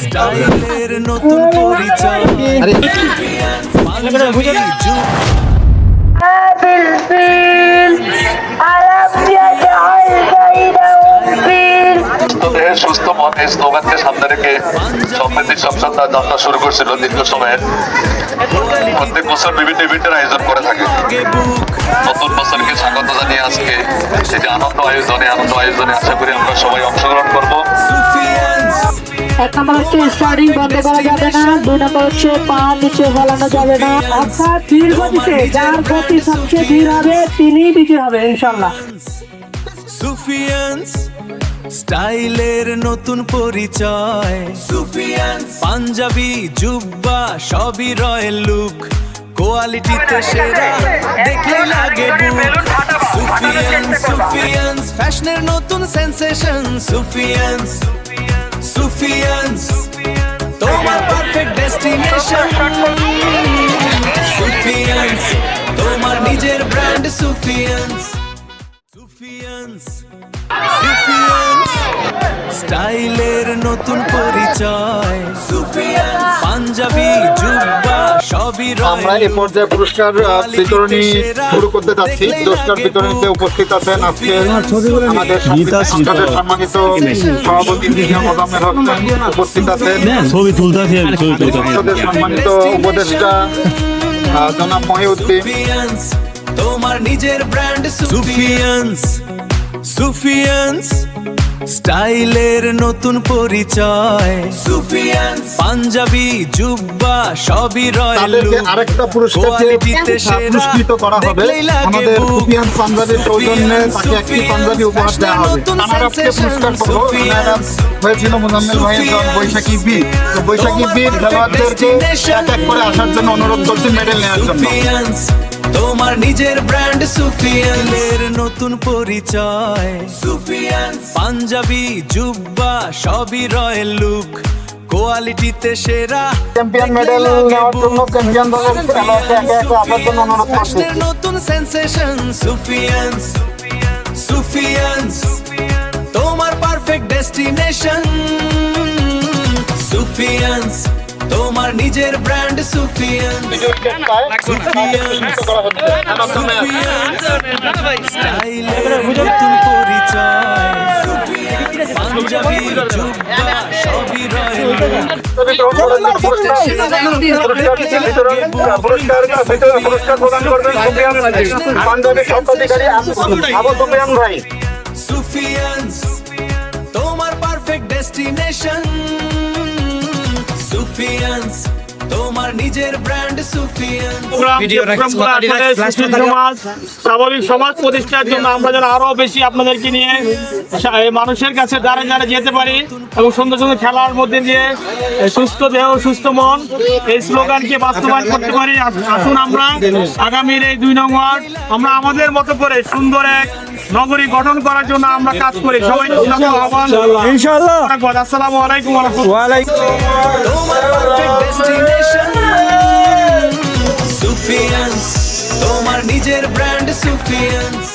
স্টাইলের নতুন পরিচয় সুস্থ মন এই স্লোগানকে সামনে রেখে সমৃদ্ধি সপ্তাহ যাত্রা শুরু করছিল দীর্ঘ সময়ের। প্রত্যেক বছর বিভিন্ন ইভেন্টের আয়োজন করে থাকে। নতুন বছরকে স্বাগত জানিয়ে আজকে এই যে আনন্দ আয়োজনে আশা করি আমরা সবাই অংশগ্রহণ করব। এক নম্বর হচ্ছে স্টার্টিং বন্ধ করা যাবে না, দুই নম্বর হচ্ছে পা নিচে ফেলানো যাবে না, অর্থাৎ ধীর গতিতে যার গতি সবচেয়ে ধীর হবে তিনি বিজয়ী হবে ইনশাল্লাহ। সুফিয়ান্স স্টাইলের নতুন পরিচয়, সুফিয়ান্স পাঞ্জাবি জুব্বা সবই রয়্যাল লুক, কোয়ালিটিতে সেরা দেখলে লাগে বুক। সুফিয়ান্স ফ্যাশনের নতুন সেন্সেশন, সুফিয়ান্স তোমার পারফেক্ট ডেস্টিনেশন, সুফিয়ান্স তোমার নিজের ব্র্যান্ড, সুফিয়ান্স স্টাইলের নতুন পরিচয়, সুফিয়ান্স পাঞ্জাবি জুব্বা সবই আমরা এই পর্যায়ে পুরস্কার বিতরণী শুরু করতে যাচ্ছি। পুরস্কার বিতরণীতে উপস্থিত আছেন আজকে আমাদের সম্মানিত সভাপতি মোজাম্মেল হোসেন, উপস্থিত আছেন সম্মানিত উপদেষ্টা জনাব মহিউদ্দিন। তোমার নিজের ব্র্যান্ড সুফিয়ান্স স্টাইলের নতুন পরিচয়, সুফিয়ান্স পাঞ্জাবি জুব্বা সবই রয়্যাল লুক, আরেকটা পুরস্কারকে পুরস্কৃত করা হবে। আমাদের সুফিয়ান্স পাঞ্জাবির সৌজন্যে তাকে একটি পাঞ্জাবি উপহার দেওয়া হবে। আমারকে পুরস্কার হয়েছিল মোজাম্মেল ভাইয়ের দল বৈশাখী বীর। তো বৈশাখী বীর খেলোয়াড়দেরকে এক এক করে আসার জন্য অনুরোধ করছি মেডেল নেওয়ার জন্য। তোমার নিজের ব্র্যান্ড, সুফিয়ান্সের নতুন পরিচয়, সুফিয়ান্স পাঞ্জাবি জুব্বা সবই রয়্যাল লুক, কোয়ালিটিতে সেরা চ্যাম্পিয়ন মেডেল নেওয়ার জন্য চ্যাম্পিয়ন দলের খেলোয়াড়কে একে একে আসার জন্য অনুরোধ করছি। নতুন সেন্সেশন, সুফিয়ান্স তোমার পারফেক্ট ডেস্টিনেশন, সুফিয়ান্স তোমার নিজের ব্র্যান্ড, সুফিয়ান্স স্টাইলের নতুন পরিচয়, পাঞ্জাবি জুব্বা সবই রয়্যাল সুফিয়ান্স তোমার পারফেক্ট ডেস্টিনেশন, সুফিয়ান্স তোমার নিজের ব্র্যান্ড, সুফিয়ান্স। স্বাভাবিক সমাজ প্রতিষ্ঠার জন্য আমরা যেন আরো বেশি আপনাদেরকে নিয়ে মানুষের কাছে দ্বারা যেতে পারি এবং সুন্দর সুন্দর খেলার মধ্যে দিয়ে সুস্থ দেহ সুস্থ মন এই স্লোগানকে বাস্তবায়ন করতে পারি। আসুন আমরা আগামীর এই 2 নং ওয়ার্ড আমরা আমাদের মতো করে সুন্দর এক নগরী গঠন করার জন্য আমরা কাজ করি। সবাই ইনশাআল্লাহ। আসসালামু আলাইকুম ওয়া রাহমাতুল্লাহ। সুফিয়ান্স তোমার নিজের ব্র্যান্ড, সুফিয়ান্স